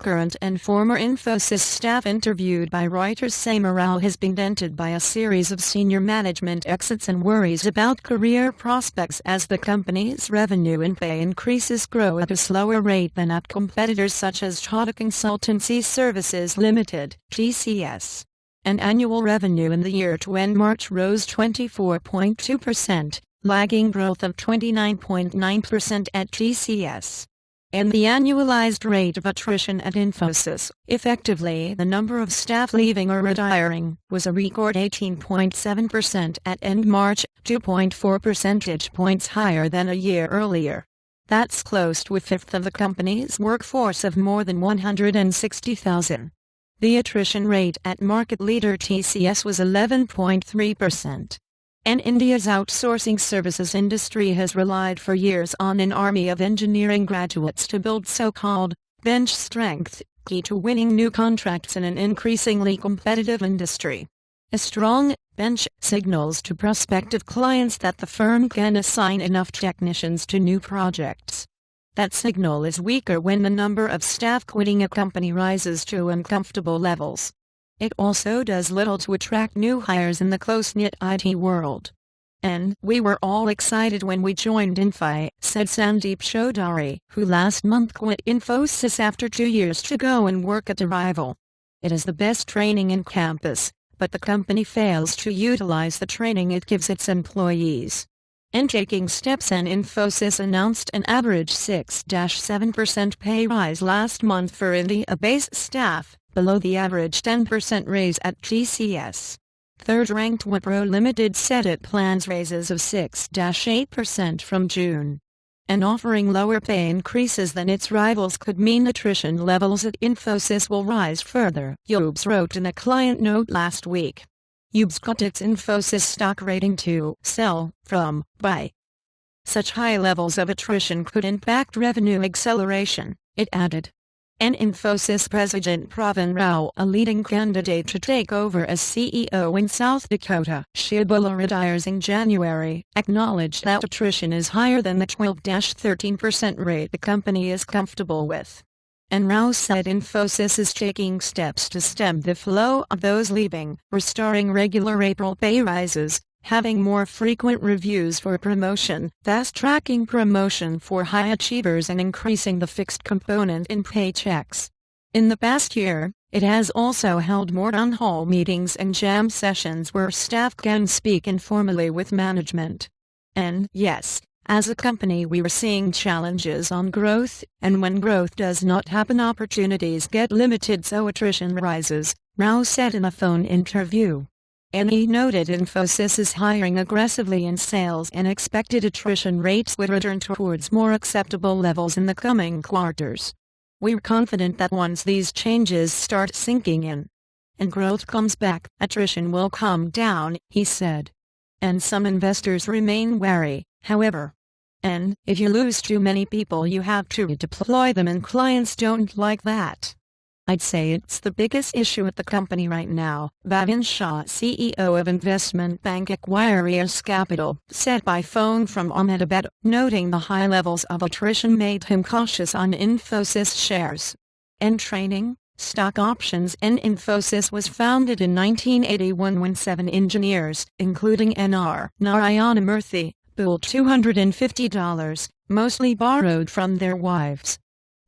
Current and former Infosys staff interviewed by Reuters say morale has been dented by a series of senior management exits and worries about career prospects as the company's revenue and pay increases grow at a slower rate than at competitors such as Tata Consultancy Services Ltd, TCS. And annual revenue in the year to end March rose 24.2%, lagging growth of 29.9% at TCS. And the annualized rate of attrition at Infosys, effectively the number of staff leaving or retiring, was a record 18.7% at end March, 2.4 percentage points higher than a year earlier. That's close to a fifth of the company's workforce of more than 160,000. The attrition rate at market leader TCS was 11.3%. And India's outsourcing services industry has relied for years on an army of engineering graduates to build so-called bench strength, key to winning new contracts in an increasingly competitive industry. A strong bench signals to prospective clients that the firm can assign enough technicians to new projects. That signal is weaker when the number of staff quitting a company rises to uncomfortable levels. It also does little to attract new hires in the close-knit IT world. And we were all excited when we joined Infy, said Sandeep Chaudhary, who last month quit Infosys after 2 years to go and work at a rival. It is the best training in campus, but the company fails to utilize the training it gives its employees. In taking steps, and Infosys announced an average 6-7% pay rise last month for India-based staff, below the average 10% raise at TCS. Third-ranked Wipro Limited said it plans raises of 6-8% from June. And offering lower pay increases than its rivals could mean attrition levels at Infosys will rise further, Forbes wrote in a client note last week. Forbes cut its Infosys stock rating to sell from buy. Such high levels of attrition could impact revenue acceleration, it added. And Infosys President Pravin Rao, a leading candidate to take over as CEO in South Dakota, Shibula retires in January, acknowledged that attrition is higher than the 12-13% rate the company is comfortable with. And Rao said Infosys is taking steps to stem the flow of those leaving, restoring regular April pay rises, having more frequent reviews for promotion, fast-tracking promotion for high achievers, and increasing the fixed component in paychecks. In the past year, it has also held more town hall meetings and jam sessions where staff can speak informally with management. And yes, as a company we were seeing challenges on growth, and when growth does not happen opportunities get limited, so attrition rises, Rao said in a phone interview. And he noted Infosys is hiring aggressively in sales and expected attrition rates would return towards more acceptable levels in the coming quarters. We're confident that once these changes start sinking in and growth comes back, attrition will come down, he said. And some investors remain wary, however. And if you lose too many people, you have to redeploy them, and clients don't like that. I'd say it's the biggest issue at the company right now, Bhavin Shah, CEO of investment bank Aquarius Capital, said by phone from Ahmedabad, noting the high levels of attrition made him cautious on Infosys shares. And training, stock options. And Infosys was founded in 1981 when 7 engineers, including N.R. Narayanamurthy, pooled $250, mostly borrowed from their wives.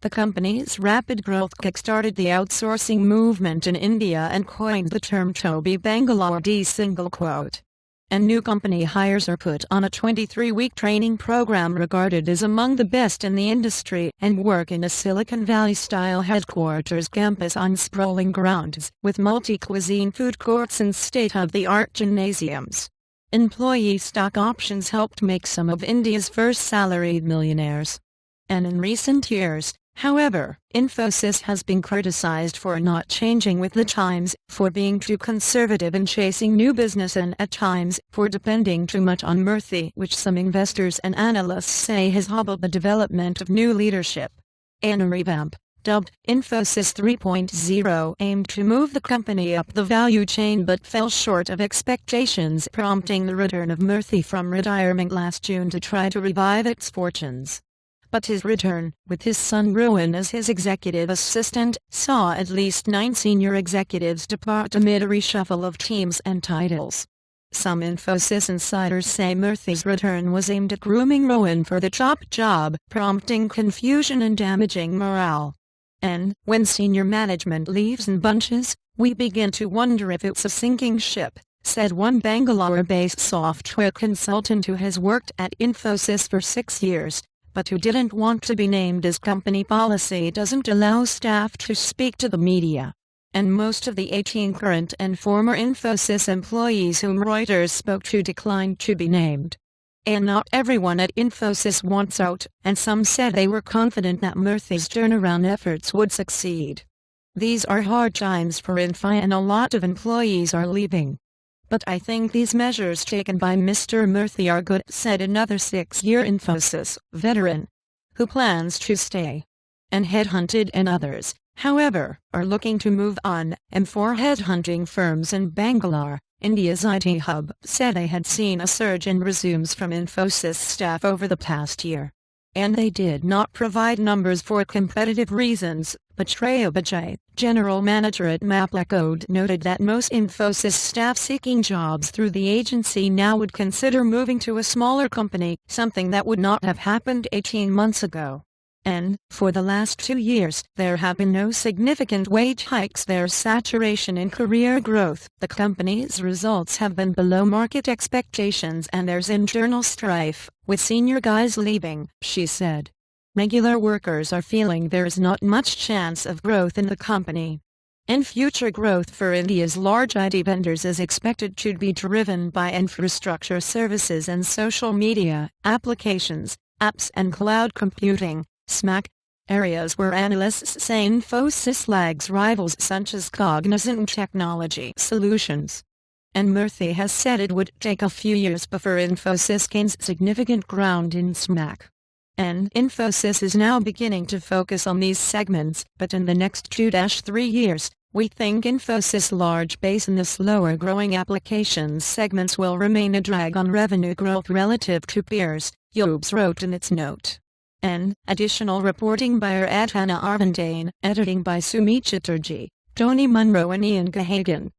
The company's rapid growth kick-started the outsourcing movement in India and coined the term Toby Bangalore D single quote. And new company hires are put on a 23-week training program regarded as among the best in the industry, and work in a Silicon Valley-style headquarters campus on sprawling grounds, with multi-cuisine food courts and state-of-the-art gymnasiums. Employee stock options helped make some of India's first salaried millionaires. And in recent years, however, Infosys has been criticized for not changing with the times, for being too conservative in chasing new business, and at times, for depending too much on Murthy, which some investors and analysts say has hobbled the development of new leadership. And a revamp, dubbed Infosys 3.0, aimed to move the company up the value chain but fell short of expectations, prompting the return of Murthy from retirement last June to try to revive its fortunes. But his return, with his son Rowan as his executive assistant, saw at least 9 senior executives depart amid a reshuffle of teams and titles. Some Infosys insiders say Murthy's return was aimed at grooming Rowan for the top job, prompting confusion and damaging morale. And, when senior management leaves in bunches, we begin to wonder if it's a sinking ship, said one Bangalore-based software consultant who has worked at Infosys for 6 years, but who didn't want to be named as company policy doesn't allow staff to speak to the media. And most of the 18 current and former Infosys employees whom Reuters spoke to declined to be named. And not everyone at Infosys wants out, and some said they were confident that Murthy's turnaround efforts would succeed. These are hard times for Infy and a lot of employees are leaving. But I think these measures taken by Mr. Murthy are good, said another 6-year Infosys veteran, who plans to stay. And Headhunted and others, however, are looking to move on, and 4 headhunting firms in Bangalore, India's IT hub, said they had seen a surge in resumes from Infosys staff over the past year. And they did not provide numbers for competitive reasons, but Shreya Bajaj, general manager at Maplacode, noted that most Infosys staff seeking jobs through the agency now would consider moving to a smaller company, something that would not have happened 18 months ago. And, for the last 2 years, there have been no significant wage hikes. There's saturation in career growth, the company's results have been below market expectations, and there's internal strife, with senior guys leaving, she said. Regular workers are feeling there's not much chance of growth in the company. And future growth for India's large IT vendors is expected to be driven by infrastructure services and social media, applications, apps and cloud computing. SMAC, areas where analysts say Infosys lags rivals such as Cognizant Technology Solutions. And Murthy has said it would take a few years before Infosys gains significant ground in SMAC. And Infosys is now beginning to focus on these segments, but in the next 2-3 years, we think Infosys' large base in the slower-growing applications segments will remain a drag on revenue growth relative to peers, Yobes wrote in its note. N. Additional reporting by Aradhana Arvindane, editing by Sumit Chatterjee, Tony Munro and Ian Gahagan.